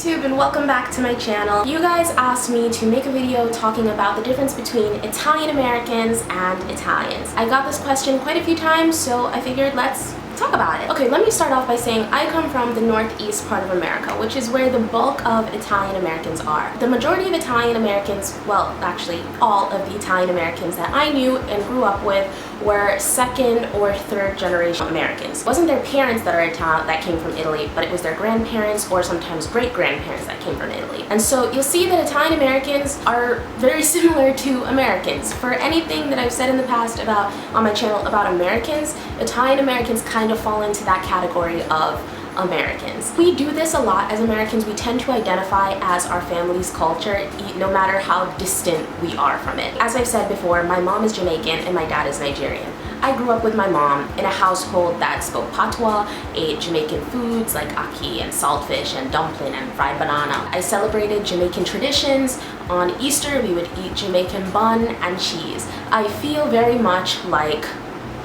YouTube and welcome back to my channel. You guys asked me to make a video talking about the difference between Italian Americans and Italians. I got this question quite a few times, so I figured let's talk about it. Okay, let me start off by saying I come from the northeast part of America, which is where the bulk of Italian Americans are. The majority of Italian Americans, well, actually all of the Italian Americans that I knew and grew up with were second or third generation Americans. It wasn't their parents that came from Italy, but it was their grandparents or sometimes great-grandparents that came from Italy. And so you'll see that Italian Americans are very similar to Americans. For anything that I've said in the past on my channel about Americans, Italian Americans kind of fall into that category of Americans. We do this a lot as Americans. We tend to identify as our family's culture, no matter how distant we are from it. As I've said before, my mom is Jamaican and my dad is Nigerian. I grew up with my mom in a household that spoke patois, ate Jamaican foods like ackee and saltfish and dumpling and fried banana. I celebrated Jamaican traditions. On Easter, we would eat Jamaican bun and cheese. I feel very much like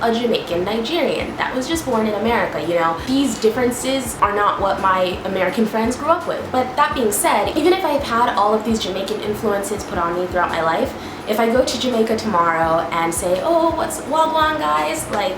a Jamaican Nigerian that was just born in America, you know. These differences are not what my American friends grew up with. But that being said, even if I've had all of these Jamaican influences put on me throughout my life, if I go to Jamaica tomorrow and say, oh, what's wagwan guys, like,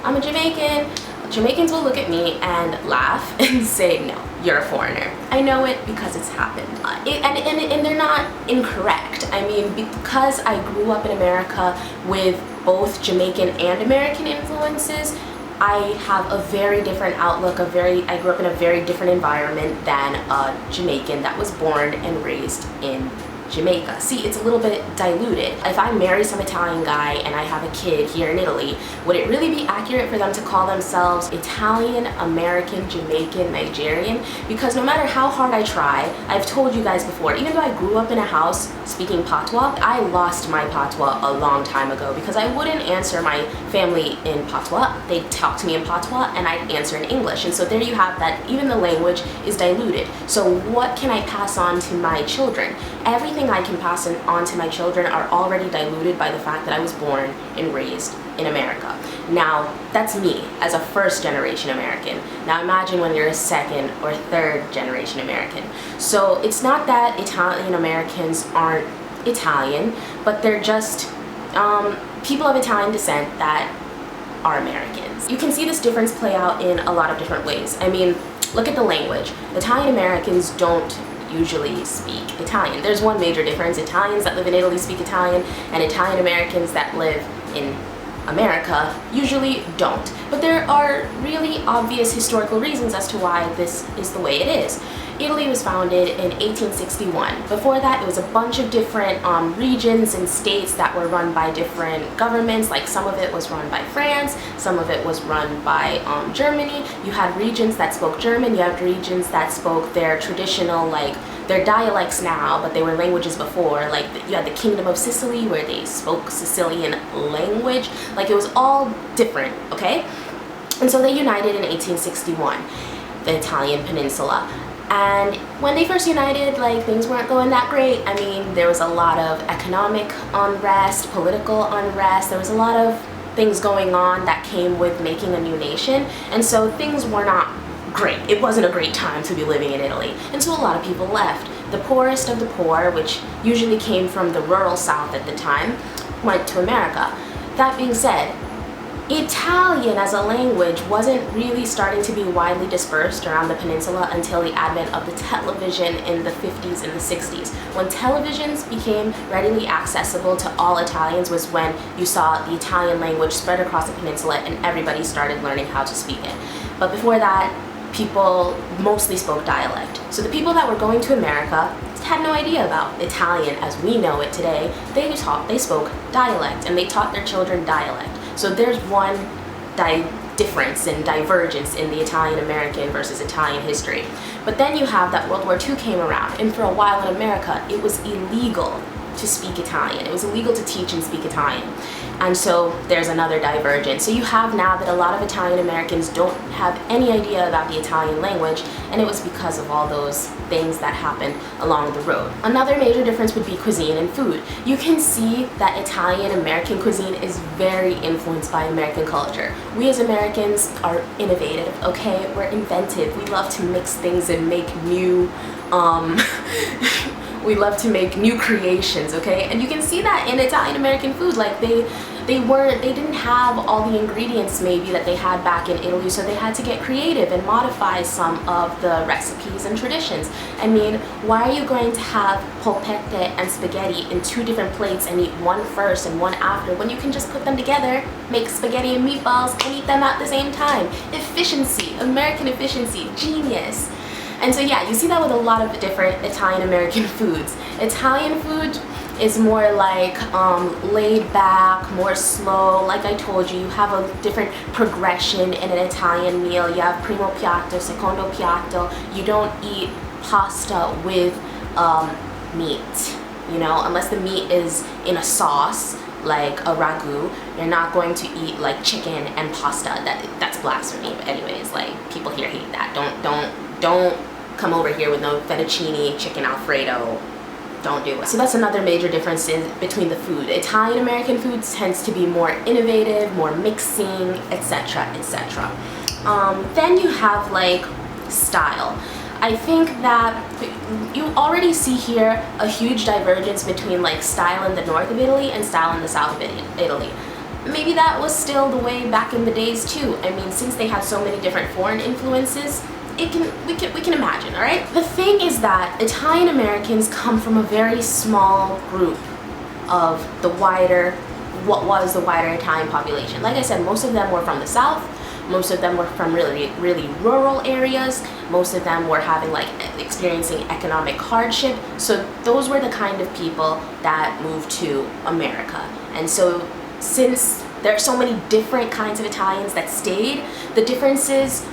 I'm a Jamaican, Jamaicans will look at me and laugh and say, no, you're a foreigner. I know it because it's happened. And they're not incorrect. I mean, because I grew up in America with both Jamaican and American influences, I have a very different outlook, I grew up in a very different environment than a Jamaican that was born and raised in Jamaica. See, it's a little bit diluted. If I marry some Italian guy and I have a kid here in Italy, would it really be accurate for them to call themselves Italian, American, Jamaican, Nigerian? Because no matter how hard I try, I've told you guys before, even though I grew up in a house speaking patois, I lost my patois a long time ago because I wouldn't answer my family in patois. They'd talk to me in patois and I'd answer in English. And so there you have that, even the language is diluted. So what can I pass on to my children? Everything I can pass on to my children are already diluted by the fact that I was born and raised in America. Now, that's me as a first generation American. Now imagine when you're a second or third generation American. So it's not that Italian Americans aren't Italian, but they're just people of Italian descent that are Americans. You can see this difference play out in a lot of different ways. I mean, look at the language. Italian Americans don't usually speak Italian. There's one major difference. Italians that live in Italy speak Italian, and Italian Americans that live in America usually don't. But there are really obvious historical reasons as to why this is the way it is. Italy was founded in 1861. Before that, it was a bunch of different regions and states that were run by different governments. Like some of it was run by France, some of it was run by Germany. You had regions that spoke German, you had regions that spoke their traditional, like, their dialects now, but they were languages before. Like, you had the Kingdom of Sicily where they spoke Sicilian language. Like, it was all different, okay? And so they united in 1861, the Italian Peninsula. And when they first united, like, things weren't going that great. I mean, there was a lot of economic unrest, political unrest. There was a lot of things going on that came with making a new nation. And so things were not great. It wasn't a great time to be living in Italy. And so a lot of people left. The poorest of the poor, which usually came from the rural South at the time, went to America. That being said, Italian as a language wasn't really starting to be widely dispersed around the peninsula until the advent of the television in the 50s and the 60s. When televisions became readily accessible to all Italians was when you saw the Italian language spread across the peninsula and everybody started learning how to speak it. But before that, people mostly spoke dialect. So the people that were going to America had no idea about Italian as we know it today. They spoke dialect and they taught their children dialect. So there's one difference and divergence in the Italian American versus Italian history. But then you have that World War II came around, and for a while in America it was illegal to speak Italian. It was illegal to teach and speak Italian. And so there's another divergence. So you have now that a lot of Italian Americans don't have any idea about the Italian language, and it was because of all those things that happened along the road. Another major difference would be cuisine and food. You can see that Italian American cuisine is very influenced by American culture. We as Americans are innovative, okay? We're inventive. We love to mix things and make new we love to make new creations, okay? And you can see that in Italian American food. Like they didn't have all the ingredients maybe that they had back in Italy, so they had to get creative and modify some of the recipes and traditions. I mean, why are you going to have polpette and spaghetti in two different plates and eat one first and one after when you can just put them together, make spaghetti and meatballs, and eat them at the same time? Efficiency, American efficiency, genius. And so yeah, you see that with a lot of different Italian American foods. Italian food is more like laid back, more slow. Like I told you, you have a different progression in an Italian meal. You have primo piatto, secondo piatto. You don't eat pasta with meat, you know, unless the meat is in a sauce like a ragu. You're not going to eat like chicken and pasta. That's blasphemy. But anyways, like people here hate that. Don't come over here with no fettuccine chicken alfredo. Don't do it. So that's another major difference between the food. Italian American food tends to be more innovative, more mixing, etc., etc. Then you have like style. I think that you already see here a huge divergence between like style in the north of Italy and style in the south of Italy. Maybe that was still the way back in the days too. I mean, since they had so many different foreign influences, we can imagine, all right? The thing is that Italian Americans come from a very small group of what was the wider Italian population. Like I said, most of them were from the south. Most of them were from really rural areas. Most of them were experiencing economic hardship. So those were the kind of people that moved to America. And so since there are so many different kinds of Italians that stayed, the differences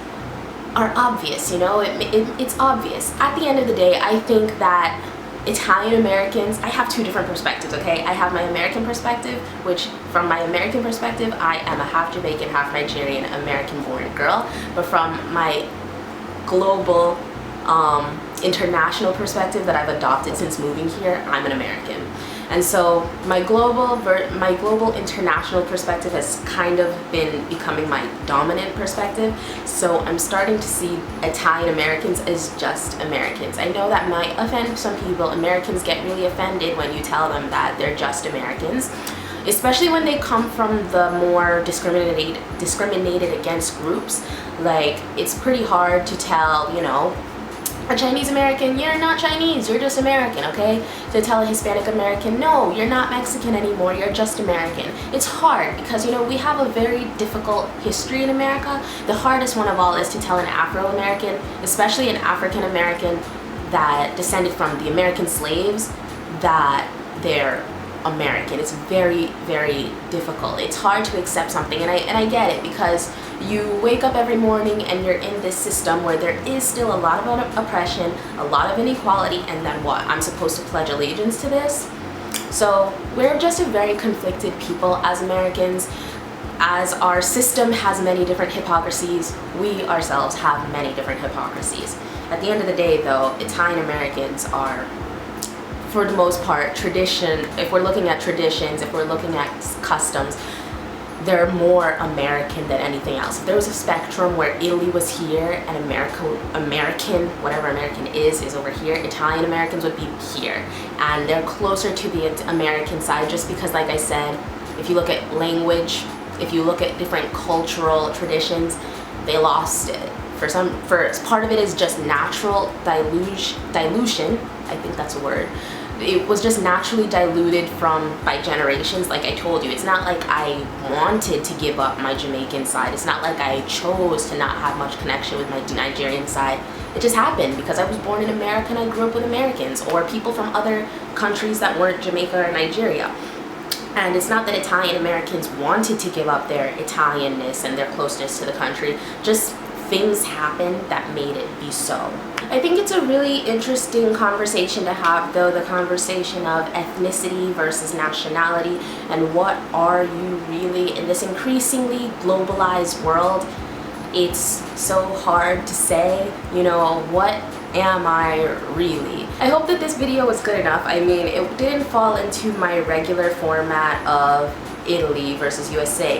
are obvious, you know, it's obvious. At the end of the day, I think that Italian Americans, I have two different perspectives, okay? I have my American perspective, which from my American perspective, I am a half Jamaican, half Nigerian, American-born girl. But from my global, international perspective that I've adopted since moving here, I'm an American. And so my global international perspective has kind of been becoming my dominant perspective. So I'm starting to see Italian Americans as just Americans. I know that might offend some people. Americans get really offended when you tell them that they're just Americans, especially when they come from the more discriminated against groups. Like, it's pretty hard to tell, you know, a Chinese American, you're not Chinese, you're just American, okay? To tell a Hispanic American, no, you're not Mexican anymore, you're just American. It's hard because, you know, we have a very difficult history in America. The hardest one of all is to tell an Afro-American, especially an African American that descended from the American slaves, that they're American. It's very, very difficult. It's hard to accept something, and I get it, because you wake up every morning and you're in this system where there is still a lot of oppression, a lot of inequality, and then what? I'm supposed to pledge allegiance to this? So we're just a very conflicted people as Americans. As our system has many different hypocrisies, we ourselves have many different hypocrisies. At the end of the day, though, Italian Americans are, for the most part, tradition. If we're looking at traditions, if we're looking at customs, they're more American than anything else. If there was a spectrum where Italy was here and American, whatever American is over here, Italian Americans would be here. And they're closer to the American side just because, like I said, if you look at language, if you look at different cultural traditions, they lost it. Part of it is just natural dilution, I think that's a word. It was just naturally diluted by generations. Like I told you, it's not like I wanted to give up my Jamaican side. It's not like I chose to not have much connection with my Nigerian side. It just happened because I was born in America and I grew up with Americans or people from other countries that weren't Jamaica or Nigeria. And it's not that Italian Americans wanted to give up their Italianness and their closeness to the country. Just things happened that made it be so. I think it's a really interesting conversation to have, though, the conversation of ethnicity versus nationality, and what are you really in this increasingly globalized world. It's so hard to say, you know, what am I really? I hope that this video was good enough. I mean, it didn't fall into my regular format of Italy versus USA.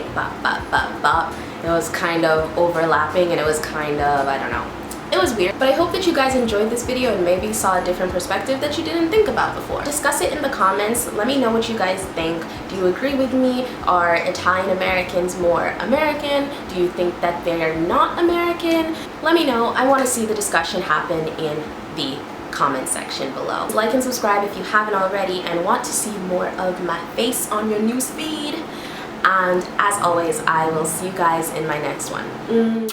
It was kind of overlapping, and it was kind of, I don't know. It was weird, but I hope that you guys enjoyed this video and maybe saw a different perspective that you didn't think about before. Discuss it in the comments. Let me know what you guys think. Do you agree with me? Are Italian Americans more American? Do you think that they're not American? Let me know. I want to see the discussion happen in the comment section below. Like and subscribe if you haven't already and want to see more of my face on your news feed. And as always, I will see you guys in my next one.